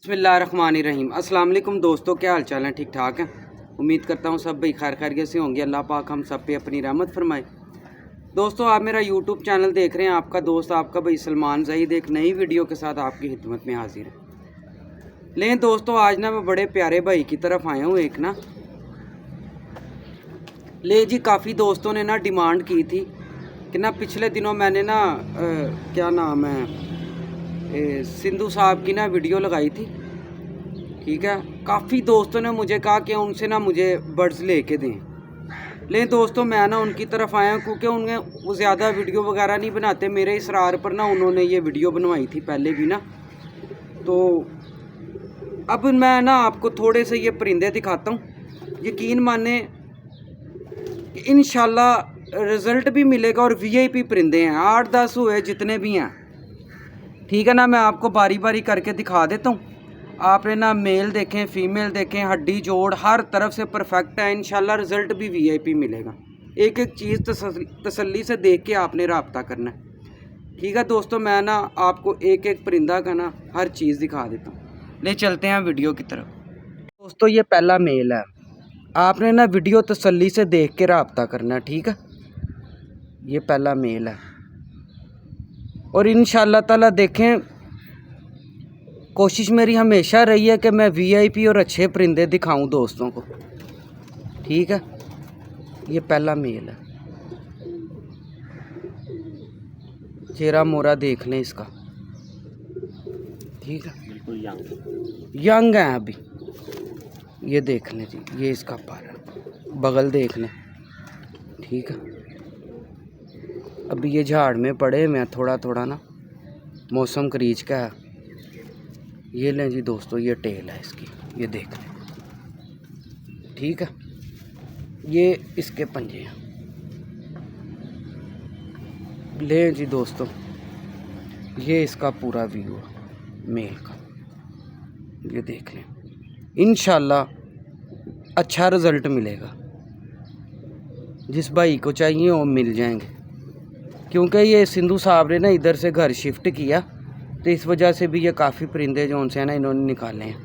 बिस्मिल्लाहिर्रहमानिर्रहीम। अस्सलाम वालेकुम दोस्तों, क्या हाल चाल है? ठीक ठाक हैं। उम्मीद करता हूँ सब भाई खैर खैरियत से होंगे। अल्लाह पाक हम सब पे अपनी रहमत फरमाए। दोस्तों, आप मेरा यूट्यूब चैनल देख रहे हैं। आपका दोस्त आपका भाई सलमान ज़हीद एक नई वीडियो के साथ आपकी खिदमत में हाजिर है। लेकिन दोस्तों, आज ना मैं बड़े प्यारे भाई की तरफ आया हूँ। एक ना ले जी, काफ़ी दोस्तों ने ना डिमांड की थी कि ना पिछले दिनों मैंने ना क्या नाम है सिंधु साहब की ना वीडियो लगाई थी। ठीक है, काफ़ी दोस्तों ने मुझे कहा कि उनसे ना मुझे बर्ड्स लेके दें। लेकिन दोस्तों, मैं ना उनकी तरफ आया हूँ क्योंकि उन्हें वो ज़्यादा वीडियो वगैरह नहीं बनाते। मेरे इसरार पर ना उन्होंने ये वीडियो बनवाई थी पहले भी ना। तो अब मैं ना आपको थोड़े से ये परिंदे दिखाता हूँ। यकीन माने इंशाल्लाह रिज़ल्ट भी मिलेगा। और वीआईपी परिंदे हैं, 8-10 हुए जितने भी हैं। ठीक है ना, मैं आपको बारी बारी करके दिखा देता हूँ। आपने ना मेल देखें, फीमेल देखें, हड्डी जोड़ हर तरफ से परफेक्ट है। इंशाल्लाह रिज़ल्ट भी वीआईपी मिलेगा। एक एक चीज़ तसल्ली से देख के आपने रब्ता करना है। ठीक है दोस्तों, मैं ना आपको एक एक परिंदा का ना हर चीज़ दिखा देता हूँ। ले चलते हैं वीडियो की तरफ। दोस्तों, ये पहला मेल है। आपने ना वीडियो तसल्ली से देख के रब्ता करना है। ठीक है, ये पहला मेल है। और इंशाल्लाह ताला देखें, कोशिश मेरी हमेशा रही है कि मैं वीआईपी और अच्छे परिंदे दिखाऊं दोस्तों को। ठीक है, ये पहला मेल है। चेहरा मोरा देख लें इसका। ठीक है, बिल्कुल यंग है अभी। ये देख लें जी, ये इसका पर बगल देख लें। ठीक है, अभी ये झाड़ में पड़े हुए हैं थोड़ा थोड़ा ना, मौसम करीज का है। ये लें जी दोस्तों, ये टेल है इसकी, ये देख लें। ठीक है, ये इसके पंजे हैं। लें जी दोस्तों, ये इसका पूरा व्यू है मेल का। ये देख लें, इंशाल्लाह अच्छा रिज़ल्ट मिलेगा। जिस भाई को चाहिए वो मिल जाएंगे। क्योंकि ये सिंधु साहब ने ना इधर से घर शिफ्ट किया, तो इस वजह से भी ये काफ़ी परिंदे जो उनसे ना इन्होंने निकाले हैं।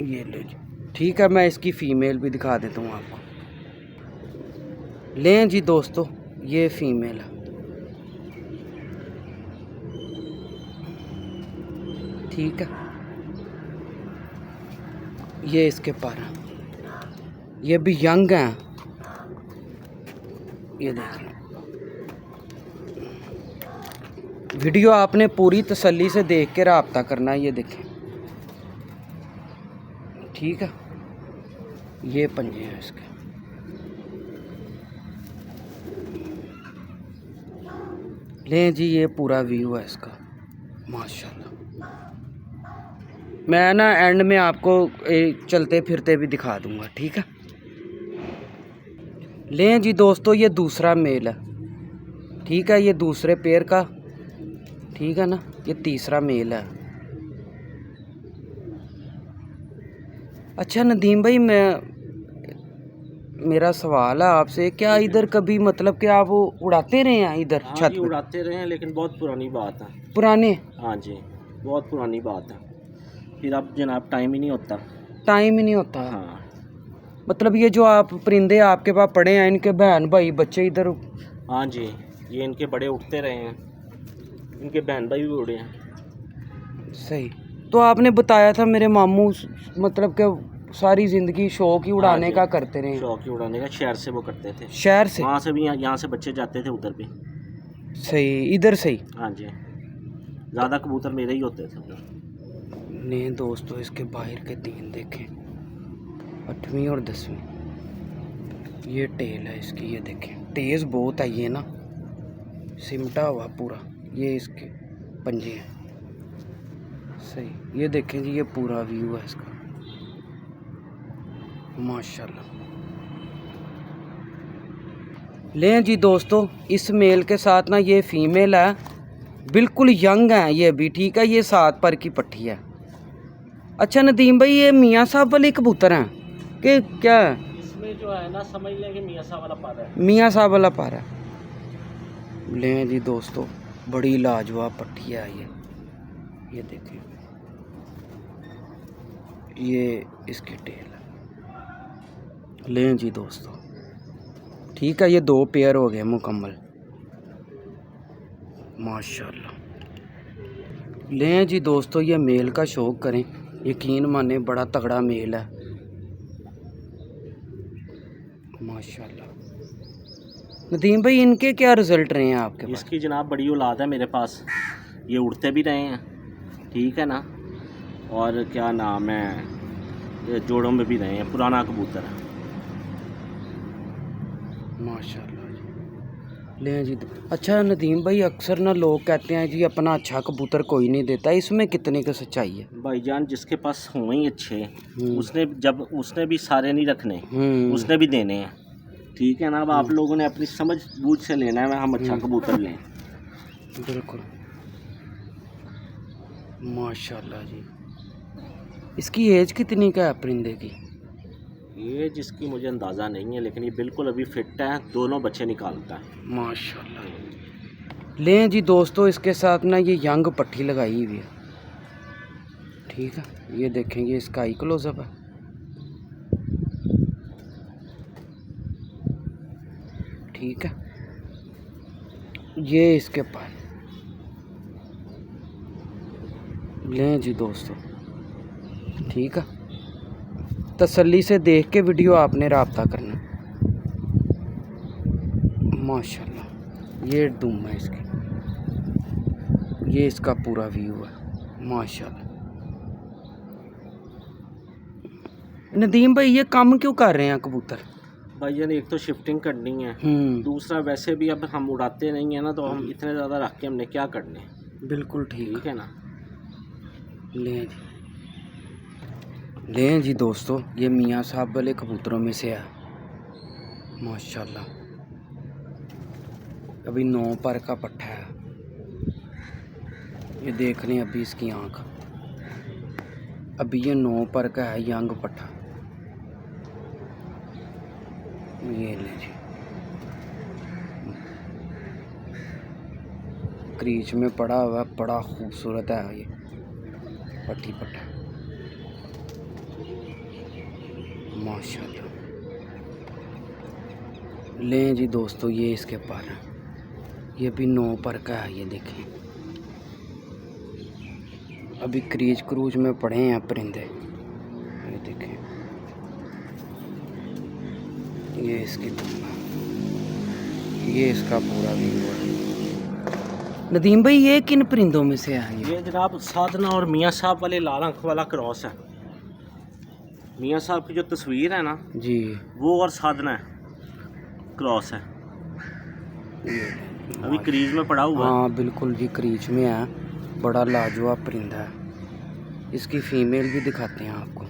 ये लो जी। ठीक है, मैं इसकी फ़ीमेल भी दिखा देता हूँ आपको। लें जी दोस्तों, ये फ़ीमेल है। ठीक है, ये इसके पर है। ये भी यंग हैं। ये देखिए, वीडियो आपने पूरी तसल्ली से देख के रब्ता करना है। ये देखें। ठीक है, ये पंजे हैं इसके। लें जी, ये पूरा व्यू है इसका माशाल्लाह। मैं ना एंड में आपको चलते फिरते भी दिखा दूंगा। ठीक है, लें जी दोस्तों, ये दूसरा मेल है। ठीक है, ये दूसरे पेयर का। ठीक है ना, ये तीसरा मेल है। अच्छा नदीम भाई, मेरा सवाल है आपसे, क्या इधर कभी मतलब कि आप उड़ाते रहे हैं इधर? हाँ छत जी, पे उड़ाते रहे हैं, लेकिन बहुत पुरानी बात है। पुराने? हाँ जी, बहुत पुरानी बात है। फिर अब जनाब टाइम ही नहीं होता। टाइम ही नहीं होता। हाँ, मतलब ये जो आप परिंदे आपके पास पड़े हैं, इनके बहन भाई बच्चे इधर? हाँ जी, ये इनके बड़े उठते रहे हैं, इनके बहन भाई भी उड़े हैं। सही। तो आपने बताया था मेरे मामू मतलब कि सारी ज़िंदगी शौक ही उड़ाने का करते रहे। शौक ही उड़ाने का, शहर से वो करते थे। शहर से? वहाँ से भी यहाँ से बच्चे जाते थे उधर भी। सही, इधर से ही? हाँ जी, ज़्यादा कबूतर मेरे ही होते थे उधर। नहीं दोस्तों, इसके बाहर के 3 देखें, 8वीं और 10वीं। ये टेल है इसकी, ये देखें, तेज़ बहुत है ये ना, सिमटा हुआ पूरा। ये इसके पंजे हैं। सही, ये देखें जी, ये पूरा व्यू है इसका माशाल्लाह। लें जी दोस्तों, इस मेल के साथ ना ये फीमेल है, बिल्कुल यंग है ये भी। ठीक है, ये 7 पर की पट्टी है। अच्छा नदीम भाई, ये मियाँ साहब वाले कबूतर हैं कि क्या? इसमें जो है ना, समझ लें कि मियाँ साहब वाला पारा है। मियाँ साहब वाला पारा। लें जी दोस्तों, बड़ी लाजवाब पट्टी है ये देखिए, ये इसकी टेल है। लें जी दोस्तों, ठीक है, ये 2 पेयर हो गए मुकम्मल, माशाल्लाह। लें जी दोस्तों, ये मेल का शौक़ करें, यकीन माने बड़ा तगड़ा मेल है, माशाल्लाह। नदीम भाई, इनके क्या रिज़ल्ट रहे हैं आपके पास? इसकी जनाब बड़ी औलाद है मेरे पास, ये उड़ते भी रहे हैं, ठीक है ना, और क्या नाम है, ये जोड़ों में भी रहे हैं, पुराना कबूतर है, माशाल्लाह जी। ले जी, अच्छा नदीम भाई, अक्सर ना लोग कहते हैं जी अपना अच्छा कबूतर कोई नहीं देता, इसमें कितने की सच्चाई है? भाईजान जिसके पास हुए ही अच्छे, उसने भी सारे नहीं रखने, उसने भी देने हैं, ठीक है ना। अब आप लोगों ने अपनी समझ बूझ से लेना है, हम अच्छा कबूतर लें। बिल्कुल, माशाल्लाह जी। इसकी एज कितनी का है परिंदे की? ये जिसकी मुझे अंदाज़ा नहीं है, लेकिन ये बिल्कुल अभी फिट है, दोनों बच्चे निकालता है, माशाल्लाह। लें जी दोस्तों, इसके साथ ना ये यंग पट्टी लगाई हुई है, ठीक है, ये देखेंगे, इसका आई क्लोजअप है, ठीक है, ये इसके पास। लें जी दोस्तों, ठीक है, तसल्ली से देख के वीडियो आपने राब्ता करना, माशाल्लाह। ये दुम है इसकी, ये इसका पूरा व्यू है, माशाल्लाह। नदीम भाई, ये काम क्यों कर रहे हैं कबूतर? भाईजान एक तो शिफ्टिंग करनी है, दूसरा वैसे भी अब हम उड़ाते नहीं है ना, तो हम इतने ज़्यादा रख के हमने क्या करने। बिल्कुल ठीक है ना। लें जी दोस्तों, ये मियाँ साहब वाले कबूतरों में से है, माशाल्लाह। अभी 9 पर का पट्टा है, ये देख लें अभी इसकी आँख, अभी ये 9 पर का है, यंग पट्टा, ये ले जी, क्रीच में पड़ा हुआ, बड़ा खूबसूरत है ये पट्टी पट्टा, माशाल्लाह। लें जी दोस्तों, ये इसके पर है, ये भी 9 पर का है, ये देखें, अभी क्रीज क्रूज में पड़े हैं परिंदे, ये देखें, ये इसकी दुम्बा, ये इसका पूरा व्यू है। नदीम भाई, ये किन परिंदों में से है? ये जनाब साधना और मियाँ साहब वाले लाल आंख वाला क्रॉस है। मियाँ साहब की जो तस्वीर है ना जी, वो और साधना है क्रॉस है, अभी क्रीज में पड़ा हुआ है। हाँ बिल्कुल जी, क्रीज में है, बड़ा लाजवाब परिंदा है। इसकी फीमेल भी दिखाते हैं आपको।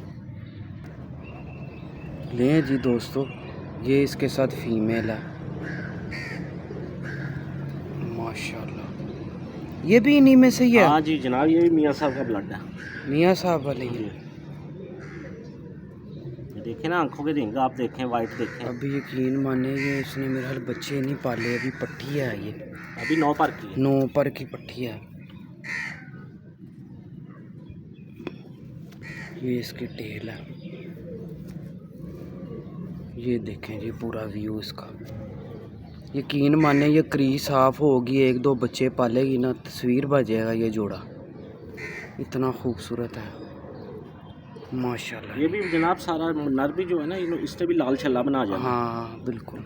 लें जी दोस्तों, ये इसके साथ फीमेल है, माशाल्लाह। ये भी इन्हीं में से ही है? हाँ जी जनाब, ये भी मियाँ साहब का ब्लड है, मियाँ साहब वाले ही। देखें ना आंखों के रिंग, आप देखें, वाइट देखें। अभी यकीन माने, ये इसने मेरे हाल बच्चे नहीं पाले, अभी पट्टी है, ये अभी 9 पर की है, 9 पर की पट्टी है। ये इसकी टेल है, ये देखें जी पूरा व्यू इसका। यकीन माने, ये क्रीज साफ होगी, 1-2 बच्चे पालेगी ना, तस्वीर बन जाएगा ये जोड़ा, इतना खूबसूरत है, माशाल्लाह। ये भी जनाब सारा नर भी जो है ना, इसने भी लाल छल्ला बना जाना। हाँ बिल्कुल।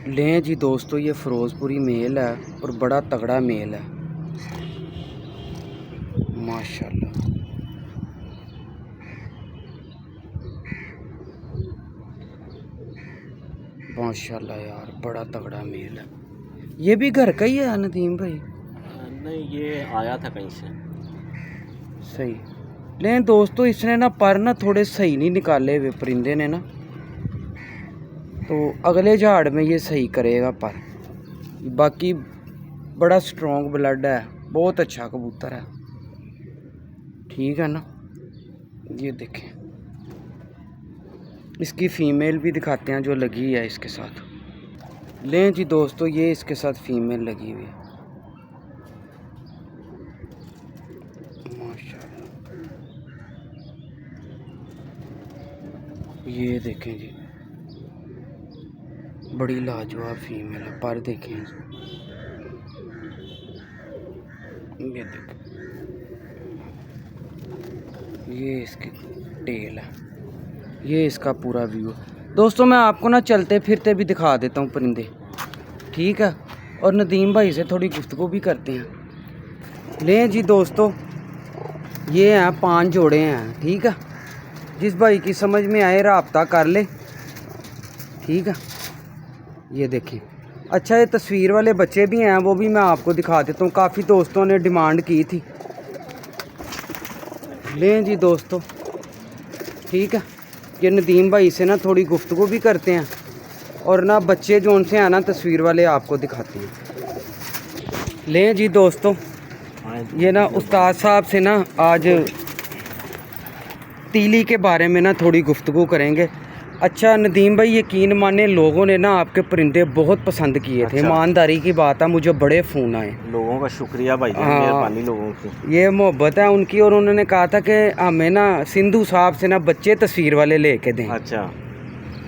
लें जी दोस्तों, ये फिरोजपुरी मेल है और बड़ा तगड़ा मेल है, माशाल्लाह। माशाल्लाह यार, बड़ा तगड़ा मेल है। ये भी घर का ही है नदीम भाई? नहीं, ये आया था कहीं से। सही। लेकिन दोस्तों, इसने ना पर ना थोड़े सही नहीं निकाले हुए परिंदे ने ना, तो अगले झाड़ में ये सही करेगा पर। बाकी बड़ा स्ट्रॉन्ग ब्लड है, बहुत अच्छा कबूतर है, ठीक है ना। ये देखें, इसकी फीमेल भी दिखाते हैं जो लगी है इसके साथ, लें जी दोस्तों, ये इसके साथ फीमेल लगी हुई है माशाल्लाह। ये देखें जी, बड़ी लाजवाब फीमेल है। पर देखें, ये देखें, ये इसकी टेल है, ये इसका पूरा व्यू। दोस्तों मैं आपको ना चलते फिरते भी दिखा देता हूँ परिंदे, ठीक है, और नदीम भाई से थोड़ी गुफ्तगू भी करते हैं। लें जी दोस्तों, ये हैं 5 जोड़े हैं, ठीक है। जिस भाई की समझ में आए राब्ता कर ले, ठीक है। ये देखें, अच्छा ये तस्वीर वाले बच्चे भी हैं, वो भी मैं आपको दिखा देता हूँ, काफ़ी दोस्तों ने डिमांड की थी। लें जी दोस्तों, ठीक है, ये नदीम भाई से ना थोड़ी गुफ्तगू भी करते हैं और ना बच्चे जो उनसे हैं ना तस्वीर वाले आपको दिखाते हैं। लें जी दोस्तों, ये ना उस्ताद साहब से ना आज तीली के बारे में ना थोड़ी गुफ्तगू करेंगे। अच्छा नदीम भाई, यकीन माने लोगों ने ना आपके परिंदे बहुत पसंद किए थे। ईमानदारी की बात है, मुझे बड़े फ़ोन आए। लोगों का शुक्रिया भाई, मेहरबानी लोगों की, ये मोहब्बत है उनकी। और उन्होंने कहा था कि हमें ना सिंधु साहब से ना बच्चे तस्वीर वाले लेके दें। अच्छा,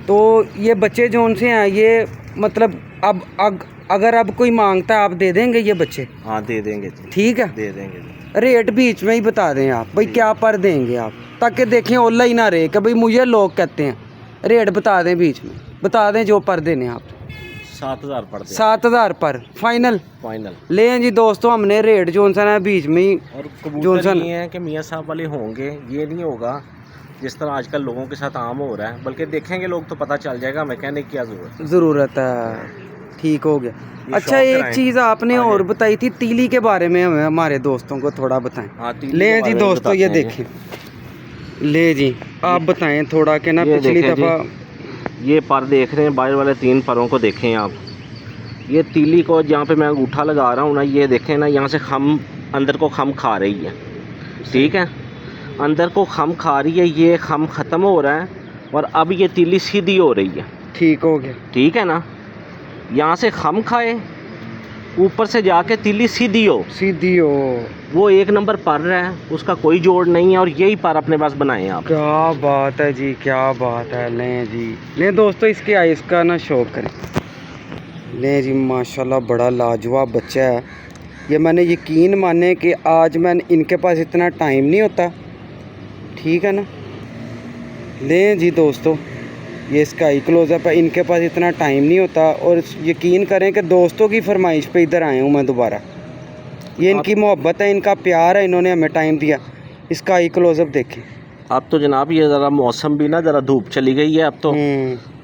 तो ये बच्चे जो उनसे हैं, ये मतलब अब अगर अब कोई मांगता है आप दे देंगे ये बच्चे? हाँ दे देंगे जी, ठीक है, दे देंगे जी। रेट बीच में ही बता दें आप भाई, क्या पर देंगे आप, ताकि देखें ओला ही ना रहे कि भाई मुझे लोग कहते हैं। रेट बता दें, बीच में बता दें जो पर देने आप। 7,000 पर दे। 7,000 पर फाइनल? फाइनल। लें जी दोस्तों, हमने रेट जो सा ना बीच में ही, और कबूतर ये है कि मियाँ साहब वाले होंगे, ये नहीं होगा जिस तरह आजकल लोगों के साथ आम हो रहा है, बल्कि देखेंगे लोग तो पता चल जाएगा हमें कहने की क्या ज़रूरत है। ठीक हो गया। अच्छा एक चीज़ आपने और बताई थी तीली के बारे में, हमें हमारे दोस्तों को थोड़ा बताएं। ले जी दोस्तों, ये देखें, ले जी आप बताएं थोड़ा कि ना पिछली दफ़ा ये पर देख रहे हैं, बाहर वाले 3 परों को देखें आप। ये तीली को जहाँ पे मैं अंगूठा लगा रहा हूँ ना, ये देखें ना, यहाँ से खम अंदर को खम खा रही है, ठीक है, अंदर को खम खा रही है, ये खम ख़त्म हो रहा है और अब ये तीली सीधी हो रही है। ठीक हो गया, ठीक है ना, यहाँ से खम खाए, ऊपर से जाके तीली सीधी हो, वो 1 नंबर पर है, उसका कोई जोड़ नहीं है, और यही पर अपने पास बनाए आप। क्या बात है जी, क्या बात है। लें जी, लें दोस्तों, इसके आइस का ना शौक करें। लें जी माशाल्लाह, बड़ा लाजवाब बच्चा है ये। मैंने यकीन माने कि आज मैं इनके पास इतना टाइम नहीं होता, ठीक है ना। लें जी दोस्तों, ये स्काई क्लोज़अप है, इनके पास इतना टाइम नहीं होता, और यकीन करें कि दोस्तों की फरमाइश पे इधर आया हूँ मैं दोबारा। ये इनकी मोहब्बत है, इनका प्यार है, इन्होंने हमें टाइम दिया। स्काई क्लोज़अप देखें। अब तो जनाब ये ज़रा मौसम भी ना, ज़रा धूप चली गई है अब तो,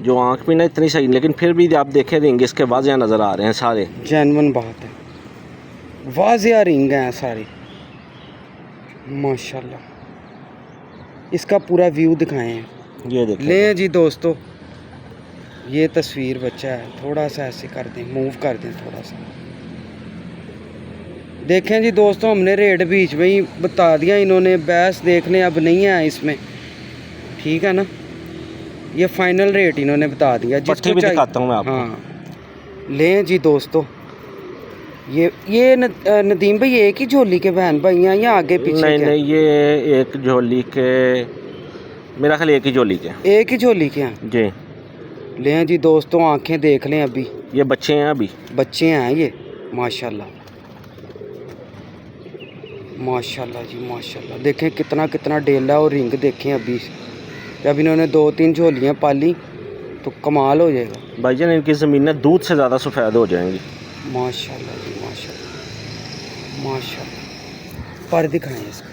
जो आँख भी ना इतनी सही, लेकिन फिर भी आप देखे रिंग इसके वाज़िया नज़र आ रहे हैं सारे। जेन्युइन बात है, वाज़िया रिंग हैं सारी माशाल्लाह। इसका पूरा व्यू दिखाएं हैं, ये देखें। ले जी दोस्तों, ये तस्वीर बच्चा है, थोड़ा सा ऐसे कर दें, मूव कर दें थोड़ा सा। देखें जी दोस्तों, हमने रेट बीच में ही बता दिया, इन्होंने बहस देखने अब नहीं है इसमें, ठीक है ना। ये फाइनल रेट इन्होंने बता दिया, जिसको भी दिखाता हूं मैं आपको। हाँ लें जी दोस्तों, ये नदीम भाई एक ही झोली के बहन भाई हैं या आगे पीछे? नहीं, ये एक झोली के, मेरा ख्याल एक ही झोली के। एक ही झोली के हैं जी। लें जी दोस्तों, आंखें देख लें, अभी ये बच्चे हैं, अभी बच्चे हैं ये माशाल्लाह माशाल्लाह जी माशाल्लाह। देखें कितना डेला और रिंग देखें। अभी जब इन्होंने 2-3 झोलियाँ पाली तो कमाल हो जाएगा भाईजान, इनकी ज़मीनें दूध से ज़्यादा सफ़ेद हो जाएंगी। माशाल्लाह जी माशाल्लाह माशाल्लाह। पर दिखाएं इसको।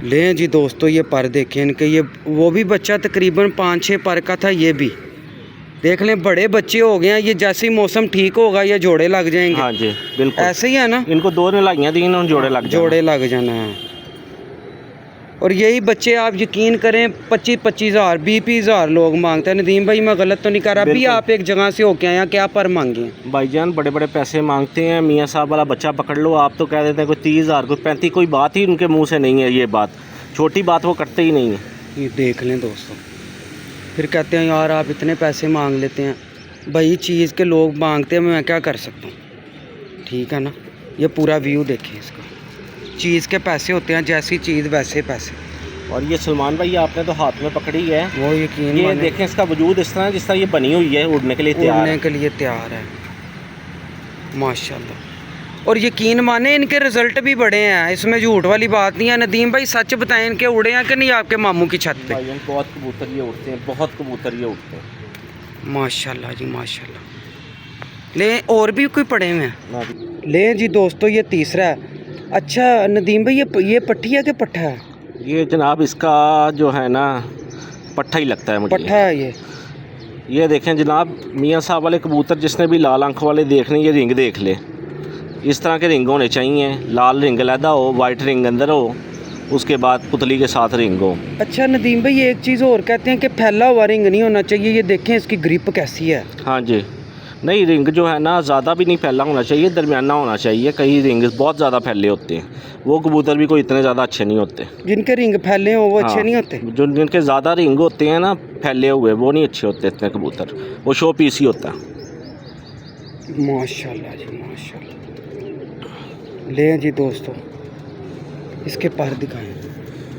लें जी दोस्तों, ये पर देखें इनके, ये वो भी बच्चा तकरीबन 5-6 पर का था, ये भी देख लें, बड़े बच्चे हो गए हैं। ये जैसे ही मौसम ठीक होगा ये जोड़े लग जाएंगे। हाँ जी बिल्कुल, ऐसे ही है ना। इनको 2 निलाइयाँ दी, इन्होंने जोड़े लग जाना है। और यही बच्चे आप यकीन करें 25-25 हज़ार 20-20 हज़ार लोग मांगते हैं। नदीम भाई मैं गलत तो नहीं कर रहा? अभी आप एक जगह से होके आए, क्या पर मांगे? भाईजान बड़े बड़े पैसे मांगते हैं। मियाँ साहब वाला बच्चा पकड़ लो, आप तो कह देते हैं कोई 30 हज़ार, कोई 35, कोई बात ही उनके मुँह से नहीं है। ये बात छोटी बात वो करते ही नहीं है। ये देख लें दोस्तों, फिर कहते हैं यार आप इतने पैसे मांग लेते हैं। भाई चीज़ के लोग मांगते हैं, मैं क्या कर सकता हूँ। ठीक है ना, ये पूरा व्यू देखिए इसका। चीज़ के पैसे होते हैं, जैसी चीज़ वैसे पैसे। और ये सलमान भाई आपने तो हाथ में पकड़ी है, वो यकीन ये देखें इसका वजूद इस तरह जिस तरह ये बनी हुई है, उड़ने के लिए तैयार उड़ने के लिए तैयार है माशाल्लाह। और यकीन माने इनके रिजल्ट भी बड़े हैं, इसमें झूठ वाली बात नहीं है। नदीम भाई सच बताएं, इनके उड़े हैं कि नहीं आपके मामू की छत पे? भाई बहुत कबूतर ये उड़ते हैं, बहुत कबूतर ये उड़ते हैं माशाल्लाह जी माशाल्लाह। ले और भी कोई पड़े हुए हैं? ना। ले जी दोस्तों, ये तीसरा है। अच्छा नदीम भाई, ये पट्टी है कि पट्ठा है? ये जनाब इसका जो है ना पट्ठा ही लगता है मुझे। पट्ठा है ये देखें जनाब, मियाँ साहब वाले कबूतर जिसने भी लाल आंखों वाले देखने, ये रिंग देख ले। इस तरह के रिंग होने चाहिए, लाल रिंग अलहदा हो, वाइट रिंग अंदर हो, उसके बाद पुतली के साथ रिंग हो। अच्छा नदीम भाई, एक चीज़ और कहते हैं कि फैला हुआ रिंग नहीं होना चाहिए। ये देखें इसकी ग्रिप कैसी है। हाँ जी, नहीं रिंग जो है ना ज़्यादा भी नहीं फैला होना चाहिए, दरमियाना होना चाहिए। कई रिंग बहुत ज़्यादा फैले होते हैं, वो कबूतर भी कोई इतने ज़्यादा अच्छे नहीं होते। जिनके रिंग फैले हो वो अच्छे हाँ, नहीं होते। जो जिनके ज़्यादा रिंग होते हैं ना फैले हुए, वो नहीं अच्छे होते इतने कबूतर, वो शो पीस ही होता है। माशाल्लाह जी माशाल्लाह। ले जी दोस्तों, इसके पर दिखाएं,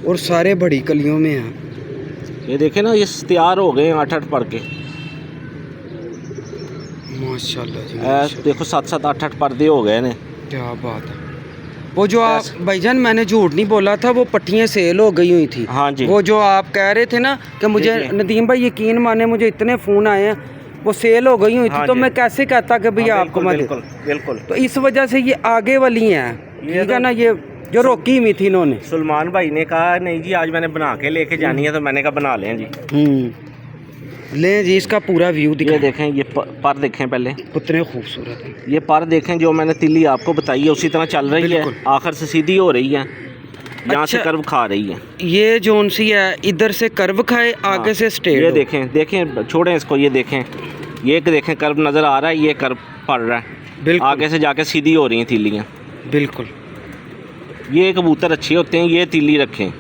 और सारे बड़ी कलियों में हैं। ये देखें ना, ये तैयार हो गए हैं 8-8 पर के। माशाल्लाह जी देखो 7-7 8-8 पर्दे हो गए ने। क्या बात है। वो जो आप भाईजान, मैंने झूठ नहीं बोला था, वो पट्टियाँ सेल हो गई हुई थी। हाँ जी, वो जो आप कह रहे थे ना कि मुझे नदीम भाई यकीन माने, मुझे इतने फ़ोन आए हैं, वो सेल हो गई हुई थी। हाँ तो जी। मैं कैसे कहता कि भैया हाँ, आपको बिल्कुल बिल्कुल। तो इस वजह से ये आगे वाली हैं, ठीक है ना। ये जो रोकी हुई थी इन्होंने। सलमान भाई ने कहा नहीं जी आज मैंने बना के लेके जानी है, तो मैंने कहा बना लें जी। लें जी, इसका पूरा व्यू ये दिखाएं। देखें, ये पर देखें पहले, कितने खूबसूरत है। ये पर देखें, जो मैंने तिल्ली आपको बताई है उसी तरह चल रही है, बिल्कुल। आखिर से सीधी हो रही है, यहाँ से अच्छा। कर्व खा रही है। ये जोन सी है, इधर से कर्व खाए, आगे से स्ट्रेट। ये देखें छोड़ें इसको, ये देखें, ये देखें कर्व नज़र आ रहा है, ये कर्व पड़ रहा है, बिल्कुल आगे से जाके सीधी हो रही हैं तिल्लियाँ। बिल्कुल। ये कबूतर अच्छे होते हैं, ये तिल्ली रखें।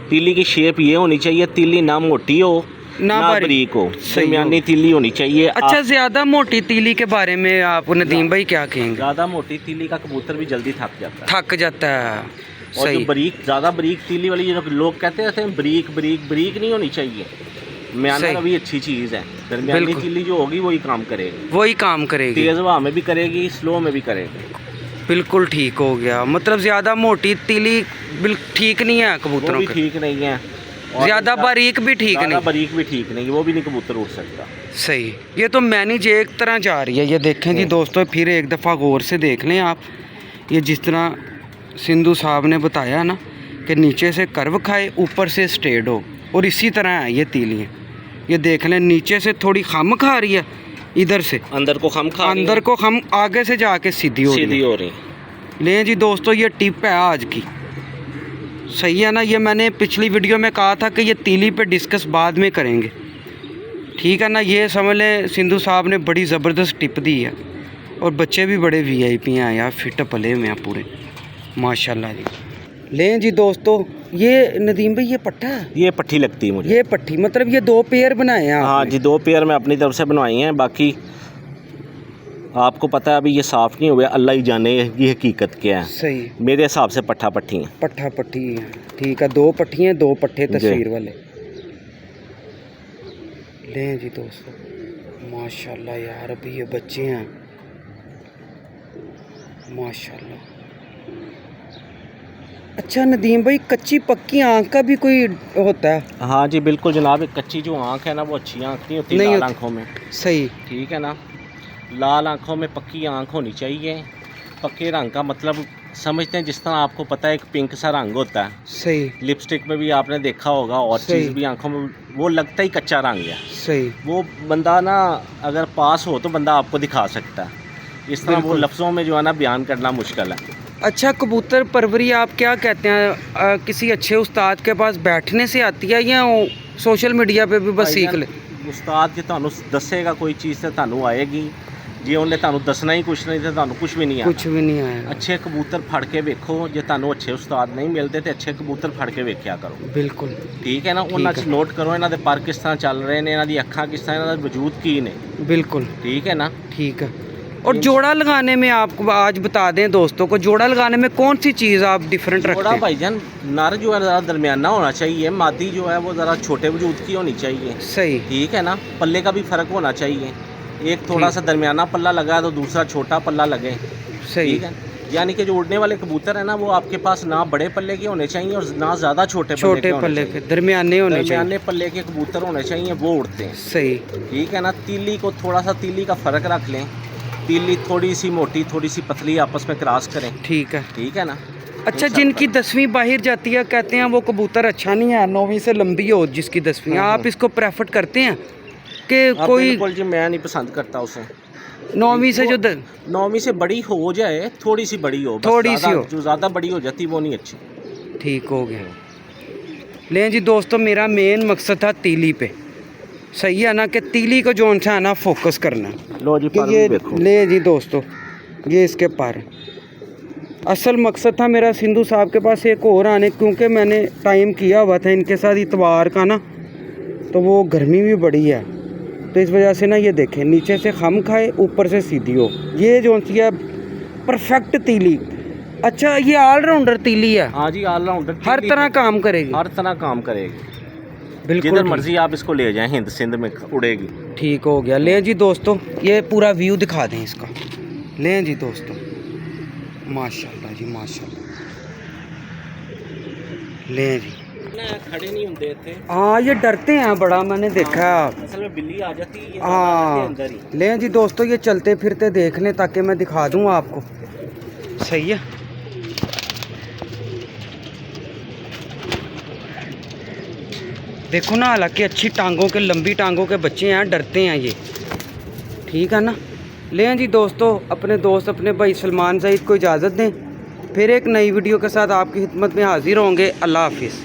तिल्ली की शेप ये होनी चाहिए, तिल्ली ना मोटी हो ना बारीक हो, दरमियानी तिल्ली होनी चाहिए। अच्छा, ज्यादा मोटी तीली के बारे में आप नदीम भाई क्या कहेंगे? ज़्यादा मोटी तिल्ली का कबूतर भी जल्दी थक जाता है, थक जाता है। और जो सही। ज़्यादा बरीक तिल्ली वाली जो लोग कहते रहते हैं बरीक नहीं होनी चाहिए। म्याना भी अच्छी चीज़ है, दरमियानी तिल्ली जो होगी वही काम करेगी, वही काम करेगी, तेज़ हवा में भी करेगी, स्लो में भी करेगी। बिल्कुल ठीक हो गया। मतलब ज़्यादा मोटी तीली ठीक नहीं है कबूतरों भी के। ठीक नहीं है, ज़्यादा बारीक भी ठीक नहीं। बारीक भी ठीक नहीं, वो भी नहीं कबूतर उड़ सकता। सही। ये तो मैनेज एक तरह जा रही है। ये देखें जी दोस्तों, फिर एक दफ़ा गौर से देख लें आप। ये जिस तरह सिंधु साहब ने बताया ना कि नीचे से कर्व खाए, ऊपर से स्ट्रेट हो, और इसी तरह है ये तीलियाँ। ये देख लें, नीचे से थोड़ी खम खा रही है, इधर से अंदर को खम खा अंदर को खम, आगे से जाके सीधी हो रही है। लें जी दोस्तों, ये टिप है आज की। सही है ना। ये मैंने पिछली वीडियो में कहा था कि ये तीली पे डिस्कस बाद में करेंगे, ठीक है ना। ये समझ लें सिंधु साहब ने बड़ी ज़बरदस्त टिप दी है, और बच्चे भी बड़े VIP हैं यार, फिट पले हुए हैं पूरे माशाल्लाह जी। लें जी दोस्तों, ये नदीम भाई ये पट्टा है? ये पट्टी लगती है मुझे। ये पट्टी, मतलब ये 2 पेयर बनाए हैं? हाँ जी, 2 पेयर मैं अपनी तरफ से बनवाई हैं, बाकी आपको पता है अभी ये साफ़ नहीं हुए, अल्लाह ही जाने ये हकीकत क्या है। सही। मेरे हिसाब से पट्ठा पट्टी हैं। पट्ठा पट्टी है, ठीक है। 2 पट्टियाँ 2 पट्टे तस्वीर वाले। लें जी दोस्तों, माशाल्लाह यार, अभी ये बच्चे हैं माशाल्लाह। अच्छा नदीम भाई, कच्ची पक्की आँख का भी कोई होता है? हाँ जी बिल्कुल जनाब, एक कच्ची जो आँख है ना वो अच्छी आँख नहीं होती, लाल आँखों में। सही। ठीक है ना, लाल आँखों में पक्की आँख होनी चाहिए। पक्के रंग का मतलब समझते हैं जिस तरह आपको पता है एक पिंक सा रंग होता है। सही। लिपस्टिक में भी आपने देखा होगा, और चीज़ भी आँखों में, वो लगता ही कच्चा रंग है। सही। वो बंदा ना अगर पास हो तो बंदा आपको दिखा सकता है, इस तरह वो लफ्ज़ों में जो है ना बयान करना मुश्किल है। अच्छा, कबूतर परवरी आप क्या कहते हैं, किसी अच्छे उस्ताद के पास बैठने से आती है, या सोशल मीडिया पे भी बस सीख ले? उस्ताद जी ਤੁਹਾਨੂੰ ਦੱਸੇਗਾ कोई चीज़ तो ਤੁਹਾਨੂੰ आएगी, ਜੇ ਉਹਨੇ ਤੁਹਾਨੂੰ ਦੱਸਣਾ ਹੀ ਕੁਛ ਨਹੀਂ ਤੇ ਤੁਹਾਨੂੰ ਕੁਛ ਵੀ ਨਹੀਂ ਆਣਾ। कुछ भी नहीं आएगा। ਅੱਛੇ ਕਬੂਤਰ ਫੜ ਕੇ ਵੇਖੋ, ਜੇ ਤੁਹਾਨੂੰ ਅੱਛੇ ਉਸਤਾਦ ਨਹੀਂ ਮਿਲਦੇ ਤੇ ਅੱਛੇ ਕਬੂਤਰ ਫੜ ਕੇ ਵੇਖਿਆ ਕਰੋ। बिल्कुल ਠੀਕ ਹੈ ਨਾ, ਉਹਨਾਂ 'ਚ ਨੋਟ ਕਰੋ ਇਹਨਾਂ ਦੇ ਪਰ ਕਿਸ ਤਰ੍ਹਾਂ ਚੱਲ ਰਹੇ ਨੇ, ਇਹਨਾਂ ਦੀ ਅੱਖਾਂ ਕਿਸ ਤਰ੍ਹਾਂ, ਇਹਨਾਂ ਦਾ ਵਜੂਦ ਕੀ ਨੇ। बिल्कुल ਠੀਕ ਹੈ ਨਾ। ठीक है। और जोड़ा लगाने में आपको आज बता दें दोस्तों को, जोड़ा लगाने में कौन सी चीज़ आप डिफरेंट रखते थोड़ा हैं? भाईजान नर जो है ज़रा दरमियाना होना चाहिए, मादी जो है वो ज़रा छोटे वजूद की होनी चाहिए। सही। ठीक है ना, पल्ले का भी फ़र्क होना चाहिए, एक थोड़ा सा दरमियाना पल्ला लगा है तो दूसरा छोटा पल्ला लगे। सही। ठीक है, यानी कि जो उड़ने वाले कबूतर है ना वो आपके पास ना बड़े पल्ले के होने चाहिए और ना ज़्यादा छोटे पल्ले के, दरमियाने होने चाहिए। दरमियाने पल्ले के कबूतर होने चाहिए, वो उड़ते हैं। सही। ठीक है ना। तीली को थोड़ा सा तीली का फ़र्क रख लें, तीली थोड़ी सी मोटी थोड़ी सी पतली आपस में क्रॉस करें। ठीक है। ठीक है ना। अच्छा, जिनकी 10वीं बाहर जाती है कहते हैं वो कबूतर अच्छा नहीं है, 9वीं से लंबी हो जिसकी 10वीं, आप इसको प्रेफर करते हैं कि कोई? बिल्कुल जी, मैं नहीं पसंद करता उसे। 9वीं से जो 9वीं से बड़ी हो जाए, थोड़ी सी बड़ी हो, थोड़ी सी हो, जो ज़्यादा बड़ी हो जाती वो नहीं अच्छी। ठीक हो गया। लें जी दोस्तों, मेरा मेन मकसद था तीली पे, सही है ना, कि तीली को जो सा है ना फोकस करना। लो जी, पर ये देखो। ले जी दोस्तों, ये इसके पर असल मकसद था मेरा सिंधु साहब के पास एक और आने, क्योंकि मैंने टाइम किया हुआ था इनके साथ इतवार का ना, तो वो गर्मी भी बड़ी है, तो इस वजह से ना ये देखें नीचे से खम खाए ऊपर से सीधी हो, ये जो सी है परफेक्ट तीली। अच्छा, ये ऑलराउंडर तीली है? हाँ जी, ऑलराउंडर, हर तरह काम करेगी। हर तरह काम करेगी, बिल्कुल। जिधर मर्जी आप इसको ले जाएं, हिंद सिंध में उड़ेगी। ठीक हो गया। लें जी दोस्तों, ये पूरा व्यू दिखा दें इसका। लें जी दोस्तों, माशाल्लाह जी माशाल्लाह। लें जी, खड़े नहीं होते थे। हाँ, ये डरते हैं बड़ा, मैंने देखा। असल में बिल्ली आ जाती है हाँ। अंदर ही। लें जी दोस्तों, ये चलते फिरते देख लें ताकि मैं दिखा दूँ आपको। सही है। देखो ना, हालांकि अच्छी टांगों के, लंबी टांगों के बच्चे हैं, डरते हैं ये। ठीक है ना। लें जी दोस्तों, अपने दोस्त अपने भाई सलमान सईद को इजाज़त दें, फिर एक नई वीडियो के साथ आपकी खिदमत में हाजिर होंगे। अल्लाह हाफिज़।